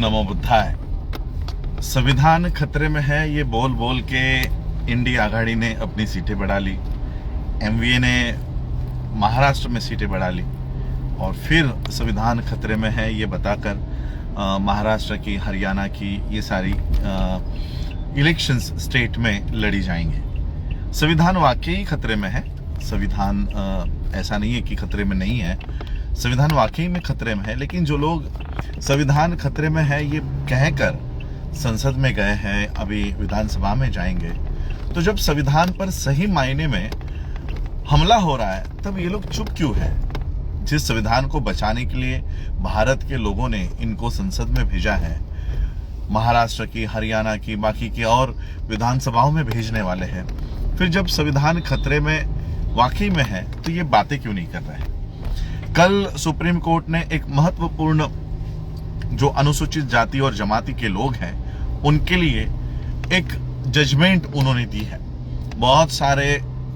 नमो बुद्धाय। संविधान खतरे में है, ये बोल बोल के इंडिया आघाड़ी ने अपनी सीटें बढ़ा ली, एमवीए ने महाराष्ट्र में सीटें बढ़ा ली और फिर संविधान खतरे में है ये बताकर महाराष्ट्र की, हरियाणा की ये सारी इलेक्शंस स्टेट में लड़ी जाएंगे। संविधान वाकई खतरे में है। संविधान ऐसा नहीं है कि खतरे में नहीं है, संविधान वाकई में खतरे में है। लेकिन जो लोग संविधान खतरे में है ये कहकर संसद में गए हैं, अभी विधानसभा में जाएंगे, तो जब संविधान पर सही मायने में हमला हो रहा है तब ये लोग चुप क्यों है? जिस संविधान को बचाने के लिए भारत के लोगों ने इनको संसद में भेजा है, महाराष्ट्र की, हरियाणा की, बाकी की और विधानसभाओं में भेजने वाले हैं, फिर जब संविधान खतरे में वाकई में है तो ये बातें क्यों नहीं कर रहे हैं? कल सुप्रीम कोर्ट ने एक महत्वपूर्ण जो अनुसूचित जाति और जमाती के लोग हैं उनके लिए एक जजमेंट उन्होंने दी है। बहुत सारे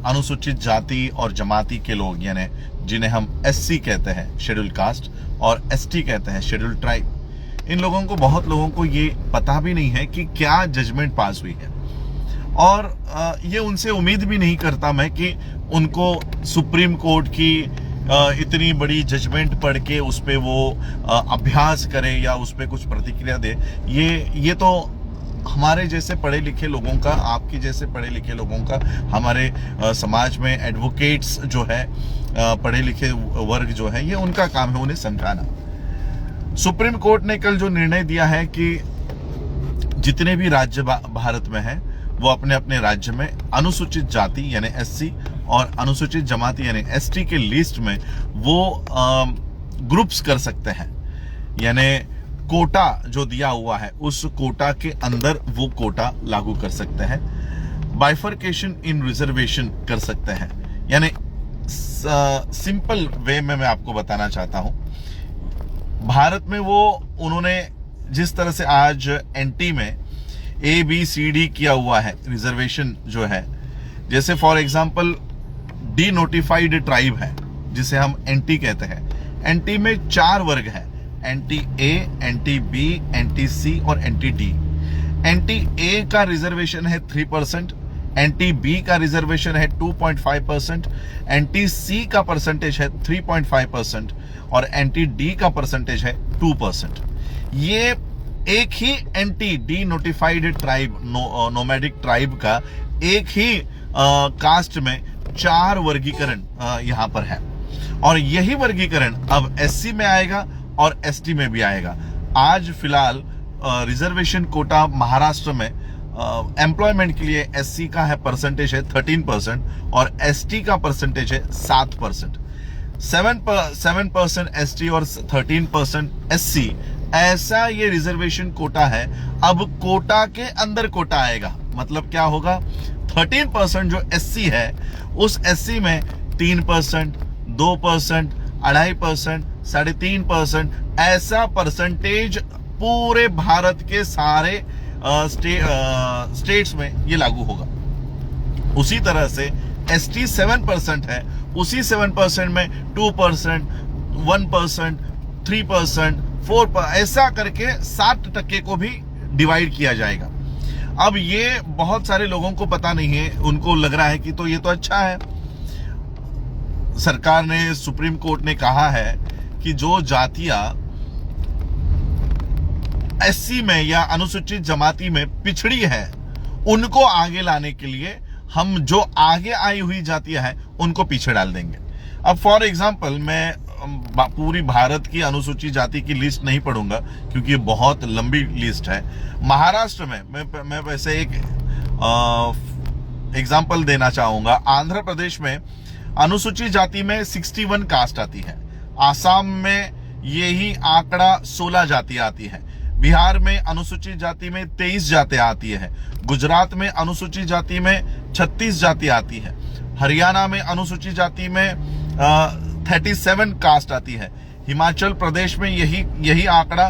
अनुसूचित जाति और जमाती के लोग, यानी जिन्हें हम एससी कहते हैं, शेड्यूल कास्ट, और एसटी कहते हैं, शेड्यूल ट्राइब, इन लोगों को, बहुत लोगों को ये पता भी नहीं है कि क्या जजमेंट पास हुई है। और ये उनसे उम्मीद भी नहीं करता मैं कि उनको सुप्रीम कोर्ट की इतनी बड़ी जजमेंट पढ़ के उस पर वो अभ्यास करे या उस पर कुछ प्रतिक्रिया दे। ये तो हमारे जैसे पढ़े लिखे लोगों का, आपके जैसे पढ़े लिखे लोगों का, हमारे समाज में एडवोकेट्स जो है, पढ़े लिखे वर्ग जो है, ये उनका काम है उन्हें समझाना। सुप्रीम कोर्ट ने कल जो निर्णय दिया है कि जितने भी राज्य भारत में हैं वो अपने अपने राज्य में अनुसूचित जाति यानी एससी और अनुसूचित जमाती यानी एसटी के लिस्ट में वो ग्रुप्स कर सकते हैं, यानी कोटा जो दिया हुआ है उस कोटा के अंदर वो कोटा लागू कर सकते हैं। बाइफर्केशन इन रिजर्वेशन कर सकते हैं। यानी सिंपल वे में मैं आपको बताना चाहता हूं, भारत में वो उन्होंने जिस तरह से आज एनटी में ABCD किया हुआ है रिजर्वेशन जो है, जैसे for example D notified tribe है जिसे हम एनटी कहते हैं। एनटी में 4 वर्ग है, एनटी ए, एनटी बी, एनटी सी और एनटी डी। एनटी ए का रिजर्वेशन है 3%, एनटी बी का रिजर्वेशन है 2.5%, एनटी सी का परसेंटेज है 3.5% और एनटी डी का परसेंटेज है 2%। ये एक ही anti denotified tribe, nomadic tribe का एक ही कास्ट में 4 वर्गीकरण यहां पर है और यही वर्गीकरण अब एससी में आएगा और एसटी में भी आएगा। आज फिलहाल रिजर्वेशन कोटा महाराष्ट्र में एम्प्लॉयमेंट के लिए एससी का है परसेंटेज है 13% और एसटी का परसेंटेज है 7%। 7% एसटी और 13% एससी, ऐसा ये रिजर्वेशन कोटा है। अब कोटा के अंदर कोटा आएगा, मतलब क्या होगा? 13% जो एससी है उस एससी में 3%, 2%, 2.5%, 3.5%, ऐसा परसेंटेज पूरे भारत के सारे स्टेट्स में ये लागू होगा। उसी तरह से एसटी 7% है, उसी 7% में 2%, 1%, 3%, 4%, ऐसा करके 60% को भी डिवाइड किया जाएगा। अब ये बहुत सारे लोगों को पता नहीं है, उनको लग रहा है कि तो ये तो अच्छा है। सरकार ने, सुप्रीम कोर्ट ने कहा है कि जो जातियां एससी में या अनुसूचित जमाती में पिछड़ी है उनको आगे लाने के लिए हम जो आगे आई हुई जातियां हैं उनको पीछे डाल देंगे। अब फॉर एग्जांपल मैं पूरी भारत की अनुसूचित जाति की लिस्ट नहीं पढ़ूंगा क्योंकि ये बहुत लंबी लिस्ट है। महाराष्ट्र में मैं वैसे एक एग्जांपल देना चाहूंगा। आंध्र प्रदेश में अनुसूचित जाति में 61 कास्ट आती है, आसाम में यही आंकड़ा 16 जातियां आती है, बिहार में अनुसूचित जाति में 23 जातियां आती है, गुजरात में अनुसूचित जाति में 36 जातियां आती है, हरियाणा में अनुसूचित जाति में 37 कास्ट आती है, हिमाचल प्रदेश में यही आंकड़ा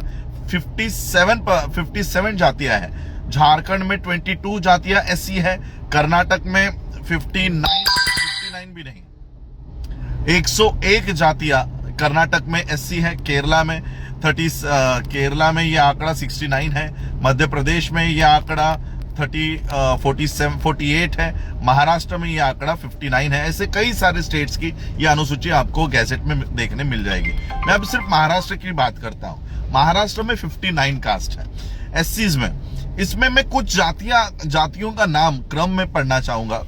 57 जातियां है, झारखंड में 22 जातियां एससी है, कर्नाटक में 59 भी नहीं, 101 जातियां कर्नाटक में एससी है, केरला में केरला में ये आंकड़ा 69 है, मध्य प्रदेश में ये आंकड़ा 48 है, महाराष्ट्र में ये आंकड़ा 59 है। ऐसे कई सारे स्टेट्स की ये अनुसूची आपको गैजेट में देखने मिल जाएगी। मैं अब सिर्फ महाराष्ट्र की बात करता हूं। महाराष्ट्र में 59 कास्ट है एससीज में। इसमें मैं कुछ जातियों का नाम क्रम में पढ़ना चाहूंगा।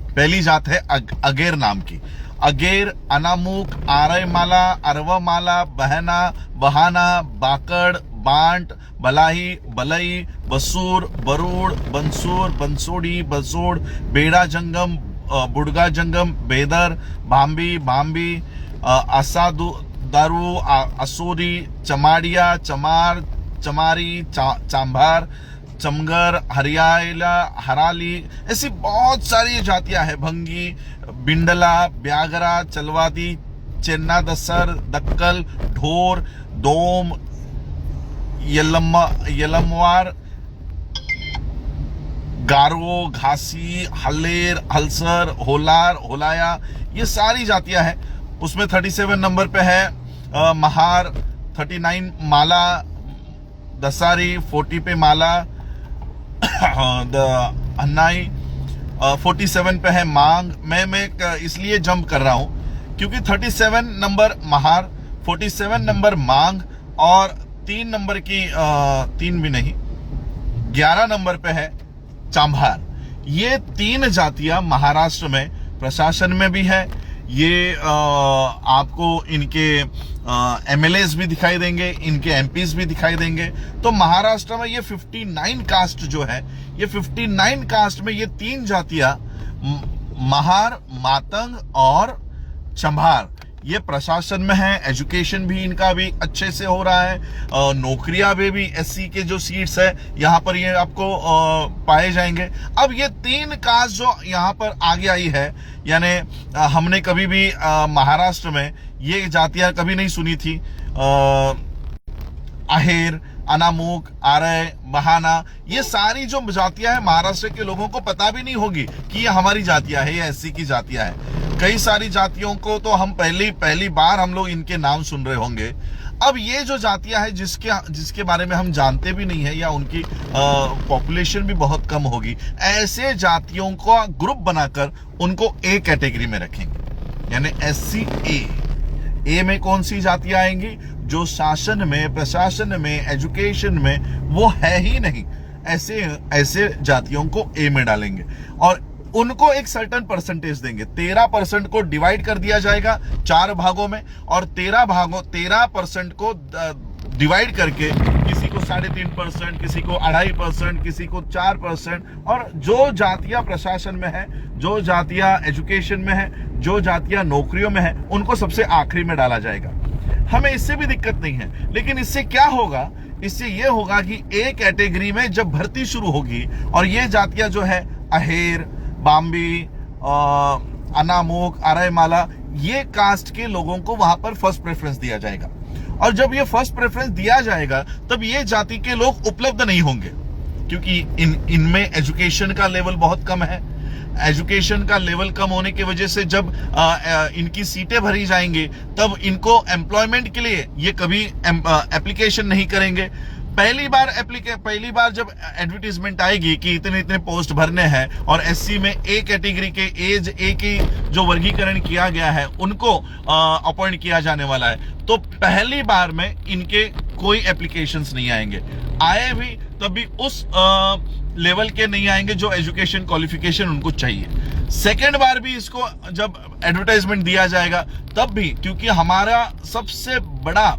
पहली जात है अगेर नाम की। अगेर, अनामुक, आरयमाला, अरवमाला, बहना, बहाना, बाकड़, बांट, बलाही, बलई, बसूर, बरूड़, बंसूर, बंसोड़ी, बसोड़, बेड़ा जंगम, बुड़गा जंगम, बेदर, भांबी, भांबी, दारू, असोरी, चमाड़िया, चमार, चमारी, चांभार, चमगर, हरियाला, हराली, ऐसी बहुत सारी जातियां हैं। भंगी, बिंडला, ब्यागरा, चलवादी, चेन्ना दसर, दक्कल, ढोर, दोम, यलमवार, गारो, घासी, हल्लेर, हलसर, होलार, होलाया, ये सारी जातियां हैं। उसमें 37 नंबर पे है महार, 39 माला, दसारी, 40 पे माला, अन्नाई, 47 पे है मांग। मैं इसलिए जंप कर रहा हूं क्योंकि 37 नंबर महार, 47 नंबर मांग और 3 नंबर की 3 भी नहीं, 11 नंबर पे है चांभार। ये 3 जातियां महाराष्ट्र में प्रशासन में भी है। ये आपको इनके एमएलएस भी दिखाई देंगे, इनके एमपीज भी दिखाई देंगे। तो महाराष्ट्र में ये 59 कास्ट जो है, ये 59 कास्ट में ये 3 जातियां महार, मातंग और चंभार, ये प्रशासन में है। एजुकेशन भी इनका भी अच्छे से हो रहा है। नौकरियां में भी एससी के जो सीट्स है यहाँ पर ये आपको पाए जाएंगे। अब ये 3 कास्ट जो यहाँ पर आगे आई है, यानी हमने कभी भी महाराष्ट्र में ये जातियां कभी नहीं सुनी थी। आहेर, अनामुक, आरय, बहाना, ये सारी जो जातियां हैं महाराष्ट्र के लोगों को पता भी नहीं होगी कि ये हमारी जातियां है, ये एससी की जातियां हैं। कई सारी जातियों को तो हम पहली बार हम लोग इनके नाम सुन रहे होंगे। अब ये जो जातियां हैं जिसके बारे में हम जानते भी नहीं है या उनकी पॉपुलेशन भी बहुत कम होगी, ऐसे जातियों का ग्रुप बनाकर उनको ए कैटेगरी में रखेंगे, यानी SC ए में कौन सी जातियां आएंगी? जो शासन में, प्रशासन में, एजुकेशन में वो है ही नहीं, ऐसे जातियों को ए में डालेंगे और उनको एक सर्टेन परसेंटेज देंगे। 13% को डिवाइड कर दिया जाएगा 4 भागों में और 13% को डिवाइड करके किसी को 3.5%, किसी को 2.5%, किसी को 4%, और जो जातियां प्रशासन में है, जो जातियां एजुकेशन में है, जो जातियां नौकरियों में है, उनको सबसे आखिरी में डाला जाएगा। हमें इससे भी दिक्कत नहीं है, लेकिन इससे क्या होगा? इससे यह होगा कि ए कैटेगरी में जब भर्ती शुरू होगी और ये जातियां जो है अहेर, बाम्बी, अनामुक, आरयमाला, ये कास्ट के लोगों को वहां पर फर्स्ट प्रेफरेंस दिया जाएगा। और जब ये फर्स्ट प्रेफरेंस दिया जाएगा तब ये जाति के लोग उपलब्ध नहीं होंगे, क्योंकि इनमें एजुकेशन का लेवल बहुत कम है। एजुकेशन का लेवल कम होने की वजह से जब इनकी सीटें भरी जाएंगी तब इनको एम्प्लॉयमेंट के लिए ये कभी एप्लीकेशन नहीं करेंगे। पहली बार जब एडवर्टीजमेंट आएगी कि इतने पोस्ट भरने हैं और एससी में ए कैटेगरी के एज ए की जो वर्गीकरण किया गया है उनको अपॉइंट किया जाने वाला है, तो पहली बार में इनके कोई एप्लीकेशंस नहीं आएंगे। आए भी तब भी उस लेवल के नहीं आएंगे जो एजुकेशन क्वालिफिकेशन उनको चाहिए। सेकेंड बार भी इसको जब एडवर्टाइजमेंट दिया जाएगा तब भी, क्योंकि हमारा सबसे बड़ा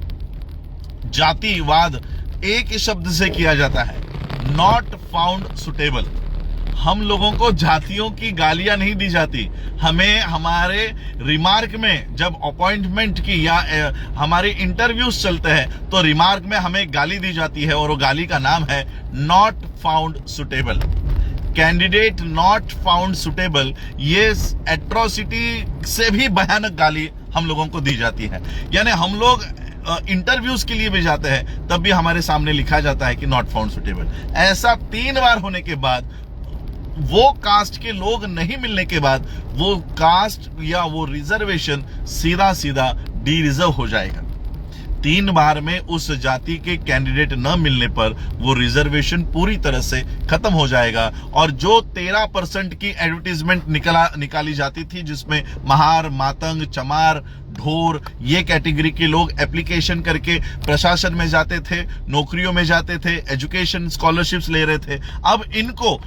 जातिवाद एक ही शब्द से किया जाता है, नॉट फाउंड सुटेबल। हम लोगों को जातियों की गालियां नहीं दी जाती, हमें हमारे रिमार्क में जब अपॉइंटमेंट की या हमारे इंटरव्यूज चलते हैं तो रिमार्क में हमें गाली दी जाती है और वो गाली का नाम है not found suitable. Candidate not found suitable, ये एट्रोसिटी से भी भयानक गाली हम लोगों को दी जाती है। यानी हम लोग इंटरव्यूज के लिए भी जाते हैं तब भी हमारे सामने लिखा जाता है कि नॉट फाउंड सुटेबल। ऐसा 3 बार होने के बाद, वो कास्ट के लोग नहीं मिलने के बाद, वो कास्ट या वो रिजर्वेशन सीधा डी रिजर्व हो जाएगा। 3 बार में उस जाति के कैंडिडेट न मिलने पर वो रिजर्वेशन पूरी तरह से खत्म हो जाएगा। और जो 13% की एडवर्टीजमेंट निकाली जाती थी, जिसमें महार, मातंग, चमार, ढोर, ये कैटेगरी के लोग एप्लीकेशन करके प्रशासन में जाते थे, नौकरियों में जाते थे, एजुकेशन स्कॉलरशिप्स ले रहे थे, अब इनको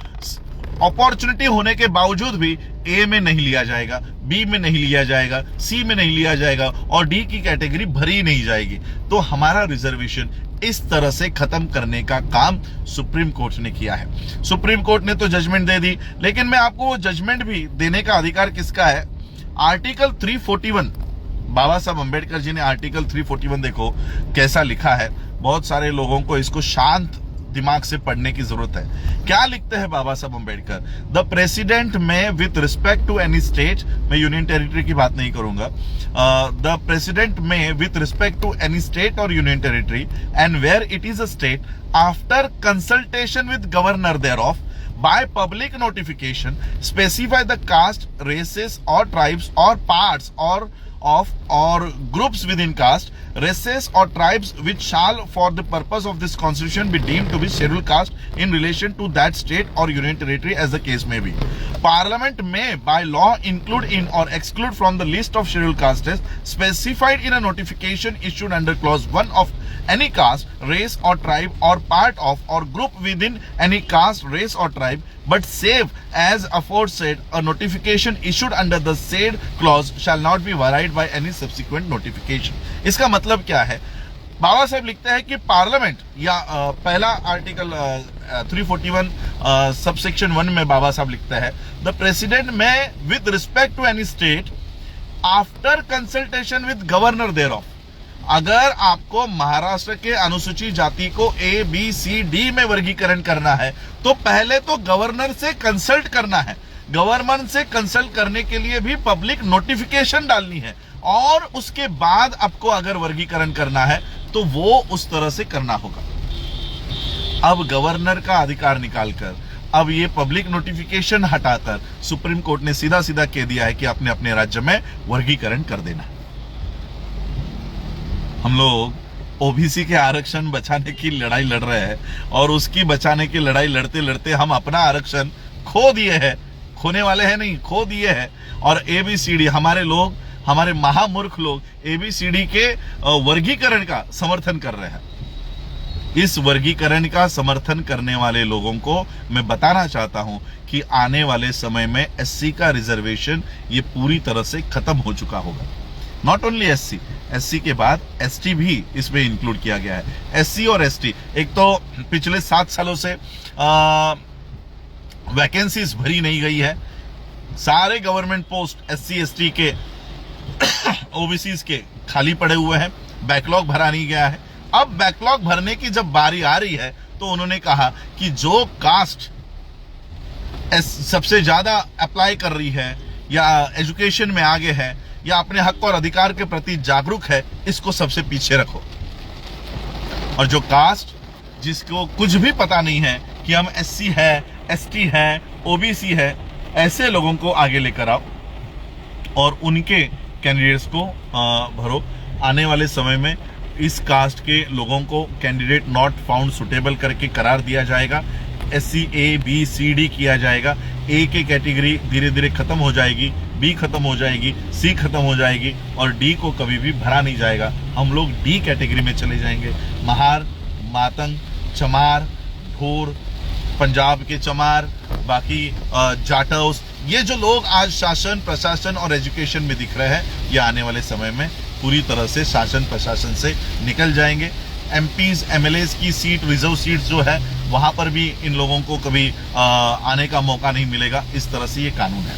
अपॉर्चुनिटी होने के बावजूद भी ए में नहीं लिया जाएगा, बी में नहीं लिया जाएगा, सी में नहीं लिया जाएगा और डी की कैटेगरी भरी नहीं जाएगी। तो हमारा रिजर्वेशन इस तरह से खत्म करने का काम सुप्रीम कोर्ट ने किया है। सुप्रीम कोर्ट ने तो जजमेंट दे दी, लेकिन मैं आपको वो जजमेंट भी देने का अधिकार किसका है? आर्टिकल 341, बाबा साहब अंबेडकर जी ने आर्टिकल 341 देखो कैसा लिखा है। बहुत सारे लोगों को इसको शांत दिमाग से पढ़ने की जरूरत है। क्या लिखते हैं Baba Saheb Ambedkar? The president may with respect to any state, मैं यूनियन टेरिटरी की बात नहीं करूंगा, the president may with respect to any state or union territory and where it is a state after consultation with governor thereof by public notification specify the caste, races or tribes or parts or groups within caste, races or tribes which shall for the purpose of this constitution be deemed to be scheduled caste in relation to that state or union territory as the case may be. Parliament may by law include in or exclude from the list of scheduled castes specified in a notification issued under clause 1 of any caste, race or tribe or part of or group within any caste, race or tribe, but save as aforesaid a notification issued under the said clause shall not be varied by any subsequent notification. इसका मतलब क्या है? बाबा साहब लिखते हैं कि parliament या पहला आर्टिकल 341 सबसेक्शन 1 में बाबा साहब लिखते हैं the president may with respect to any state after consultation with governor thereof. अगर आपको महाराष्ट्र के अनुसूचित जाति को ए, बी, सी, डी में वर्गीकरण करना है तो पहले तो गवर्नर से कंसल्ट करना है। गवर्नर से कंसल्ट करने के लिए भी पब्लिक नोटिफिकेशन डालनी है और उसके बाद आपको अगर वर्गीकरण करना है तो वो उस तरह से करना होगा। अब गवर्नर का अधिकार निकालकर अब ये पब्लिक नोटिफिकेशन हटाकर सुप्रीम कोर्ट ने सीधा सीधा कह दिया है कि आपने अपने राज्य में वर्गीकरण कर देना है। हम लोग ओबीसी के आरक्षण बचाने की लड़ाई लड़ रहे हैं और उसकी बचाने की लड़ाई लड़ते लड़ते हम अपना आरक्षण खो दिए हैं। खोने वाले हैं नहीं, खो दिए हैं। और एबीसीडी हमारे लोग, हमारे महामूर्ख लोग एबीसीडी के वर्गीकरण का समर्थन कर रहे हैं। इस वर्गीकरण का समर्थन करने वाले लोगों को मैं बताना चाहता हूं कि आने वाले समय में एससी का रिजर्वेशन ये पूरी तरह से खत्म हो चुका होगा। नॉट ओनली एससी के बाद एसटी भी इसमें इंक्लूड किया गया है। एससी और एसटी, एक तो पिछले 7 सालों से वैकेंसीज भरी नहीं गई है। सारे गवर्नमेंट पोस्ट एससी एसटी के ओबीसीज के खाली पड़े हुए हैं, बैकलॉग भरा नहीं गया है। अब बैकलॉग भरने की जब बारी आ रही है तो उन्होंने कहा कि जो कास्ट सबसे ज्यादा अप्लाई कर रही है या एजुकेशन में आगे है या अपने हक और अधिकार के प्रति जागरूक है, इसको सबसे पीछे रखो। और जो कास्ट जिसको कुछ भी पता नहीं है कि हम एससी है, एसटी है, ओबीसी है, ऐसे लोगों को आगे लेकर आओ और उनके कैंडिडेट्स को भरो। आने वाले समय में इस कास्ट के लोगों को कैंडिडेट नॉट फाउंड सुटेबल करके करार दिया जाएगा। SC A B C D किया जाएगा। ए की कैटेगरी धीरे धीरे खत्म हो जाएगी, बी खत्म हो जाएगी, सी खत्म हो जाएगी और डी को कभी भी भरा नहीं जाएगा। हम लोग डी कैटेगरी में चले जाएंगे। महार, मातंग, चमार, ढोर, पंजाब के चमार, बाकी जाटौस, ये जो लोग आज शासन, प्रशासन और एजुकेशन में दिख रहे हैं, ये आने वाले समय में पूरी तरह से शासन प्रशासन से निकल जाएंगे। एमपीज एमएलएज की सीट, रिजर्व सीट जो है, वहां पर भी इन लोगों को कभी आने का मौका नहीं मिलेगा। इस तरह से ये कानून है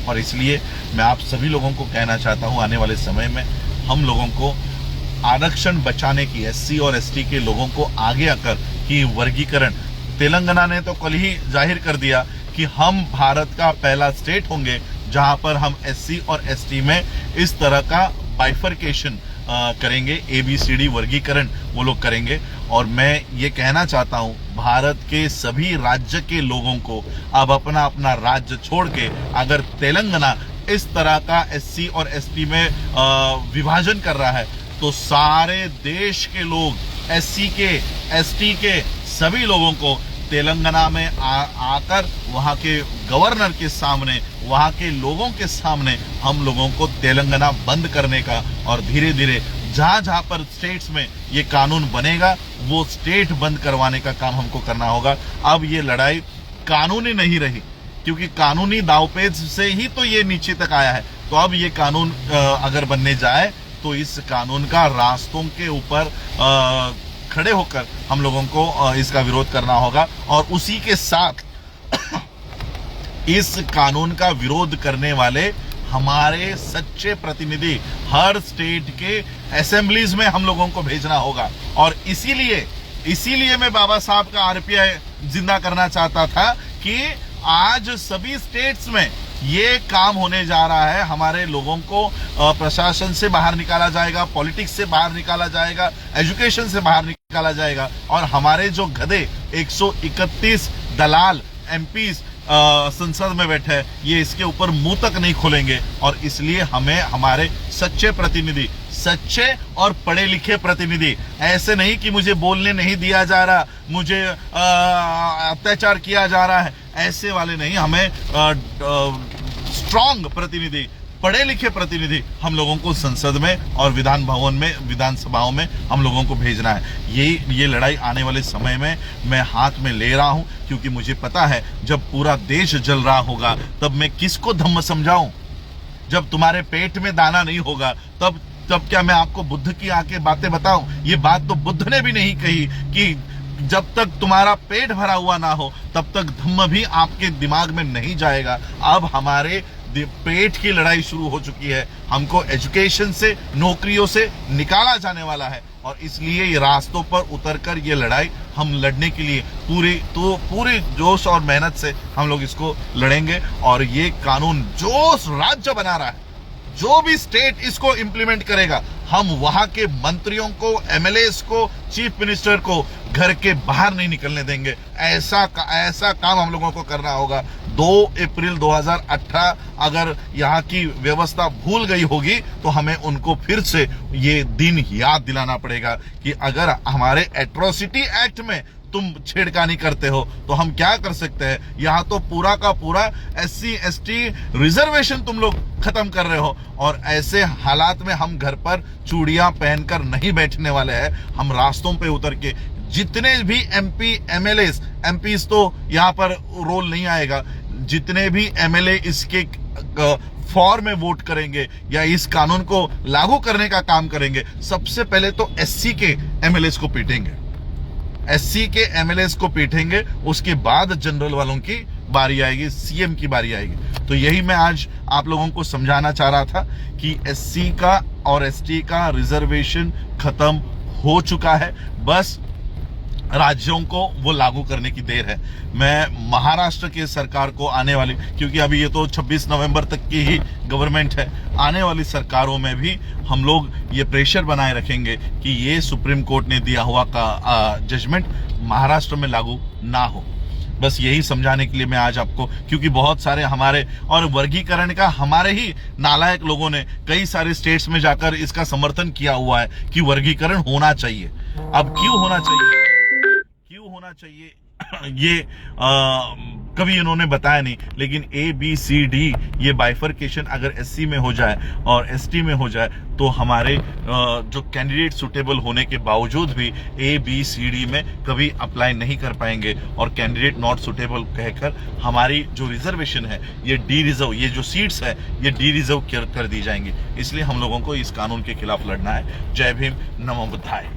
और इसलिए मैं आप सभी लोगों को कहना चाहता हूं, आने वाले समय में हम लोगों को आरक्षण बचाने की, एससी और एसटी के लोगों को आगे आकर कि वर्गीकरण, तेलंगाना ने तो कल ही जाहिर कर दिया कि हम भारत का पहला स्टेट होंगे जहां पर हम एससी और एसटी में इस तरह का बाइफरकेशन करेंगे, एबीसीडी वर्गीकरण वो लोग करेंगे। और मैं ये कहना चाहता हूं भारत के सभी राज्य के लोगों को अब अपना अपना राज्य छोड़ के, अगर तेलंगाना इस तरह का एससी और एसटी में विभाजन कर रहा है तो सारे देश के लोग, एससी के, एसटी के सभी लोगों को तेलंगाना में आकर वहां के गवर्नर के सामने, वहां के लोगों के सामने हम लोगों को तेलंगाना बंद करने का और धीरे धीरे जहां जहां पर स्टेट्स में ये कानून बनेगा वो स्टेट बंद करवाने का काम हमको करना होगा। अब ये लड़ाई कानूनी नहीं रही, क्योंकि कानूनी दावपेच से ही तो ये नीचे तक आया है। तो अब ये कानून अगर बनने जाए तो इस कानून का रास्तों के ऊपर खड़े होकर हम लोगों को इसका विरोध करना होगा। और उसी के साथ इस कानून का विरोध करने वाले हमारे सच्चे प्रतिनिधि हर स्टेट के असेंबलीज में हम लोगों को भेजना होगा। और इसीलिए मैं बाबा साहब का आरपीआई जिंदा करना चाहता था कि आज सभी स्टेट्स में ये काम होने जा रहा है। हमारे लोगों को प्रशासन से बाहर निकाला जाएगा, पॉलिटिक्स से बाहर निकाला जाएगा, एजुकेशन से बाहर निकाला जाएगा। और हमारे जो गधे 131 दलाल एमपीज संसद में बैठे हैं, ये इसके ऊपर मुंह तक नहीं खोलेंगे। और इसलिए हमें हमारे सच्चे प्रतिनिधि, सच्चे और पढ़े लिखे प्रतिनिधि, ऐसे नहीं कि मुझे बोलने नहीं दिया जा रहा, मुझे अत्याचार किया जा रहा है, ऐसे वाले नहीं, हमें स्ट्रांग प्रतिनिधि, पढ़े लिखे प्रतिनिधि हम लोगों को संसद में और विधान भवन में, विधानसभाओं में हम लोगों को भेजना है। ये लड़ाई आने वाले समय में मैं हाथ में ले रहा हूं, क्योंकि मुझे पता है जब पूरा देश जल रहा होगा तब मैं किसको धम्म समझाऊं। जब तुम्हारे पेट में दाना नहीं होगा तब क्या मैं आपको बुद्ध की आके बातें बताऊं? ये बात तो बुद्ध ने भी नहीं कही कि जब तक तुम्हारा पेट भरा हुआ ना हो तब तक धम्म भी आपके दिमाग में नहीं जाएगा। अब हमारे पेट की लड़ाई शुरू हो चुकी है। हमको एजुकेशन से, नौकरियों से निकाला जाने वाला है। और इसलिए ये रास्तों पर उतरकर ये लड़ाई हम लड़ने के लिए पूरी जोश और मेहनत से हम लोग इसको लड़ेंगे। और ये कानून जो राज्य बना रहा है, जो भी स्टेट इसको इंप्लीमेंट करेगा, हम वहां के मंत्रियों को, एमएलएस को, चीफ मिनिस्टर को घर के बाहर नहीं निकलने देंगे। ऐसा काम हम लोगों को करना होगा। 2 अप्रैल 2018 अगर यहाँ की व्यवस्था भूल गई होगी तो हमें उनको फिर से ये दिन याद दिलाना पड़ेगा कि अगर हमारे एट्रोसिटी एक्ट में तुम छेड़खानी करते हो तो हम क्या कर सकते हैं। यहाँ तो पूरा का पूरा एससी एसटी रिजर्वेशन तुम लोग खत्म कर रहे हो। और ऐसे हालात में हम घर पर चूड़ियां पहनकर नहीं बैठने वाले हैं। हम रास्तों पे उतर के जितने भी एमपी, एमएलएस, एमपीज तो यहाँ पर रोल नहीं आएगा, जितने भी एमएलए इसके फॉर में वोट करेंगे या इस कानून को लागू करने का काम करेंगे, सबसे पहले तो एससी के एमएलएस को पीटेंगे, एससी के एमएलएस को पीटेंगे। उसके बाद जनरल वालों की बारी आएगी, सीएम की बारी आएगी। तो यही मैं आज आप लोगों को समझाना चाह रहा था कि एससी का और एसटी का रिजर्वेशन खत्म हो चुका है। बस राज्यों को वो लागू करने की देर है। मैं महाराष्ट्र के सरकार को आने वाली, क्योंकि अभी ये तो 26 नवंबर तक की ही गवर्नमेंट है, आने वाली सरकारों में भी हम लोग ये प्रेशर बनाए रखेंगे कि ये सुप्रीम कोर्ट ने दिया हुआ का जजमेंट महाराष्ट्र में लागू ना हो। बस यही समझाने के लिए मैं आज आपको, क्योंकि बहुत सारे हमारे और वर्गीकरण का हमारे ही नालायक लोगों ने कई सारे स्टेट्स में जाकर इसका समर्थन किया हुआ है कि वर्गीकरण होना चाहिए। अब क्यों होना चाहिए ये कभी इन्होंने बताया नहीं, लेकिन ABCD ये बाइफर्केशन अगर एससी में हो जाए और एसटी में हो जाए तो हमारे जो कैंडिडेट सुटेबल होने के बावजूद भी ABCD में कभी अप्लाई नहीं कर पाएंगे और कैंडिडेट नॉट सुटेबल कहकर हमारी जो रिजर्वेशन है, ये डी रिजर्व, ये जो सीट्स है ये डी रिजर्व कर दी जाएंगी। इसलिए हम लोगों को इस कानून के खिलाफ लड़ना है। जय भीम, नमो बुद्धाय।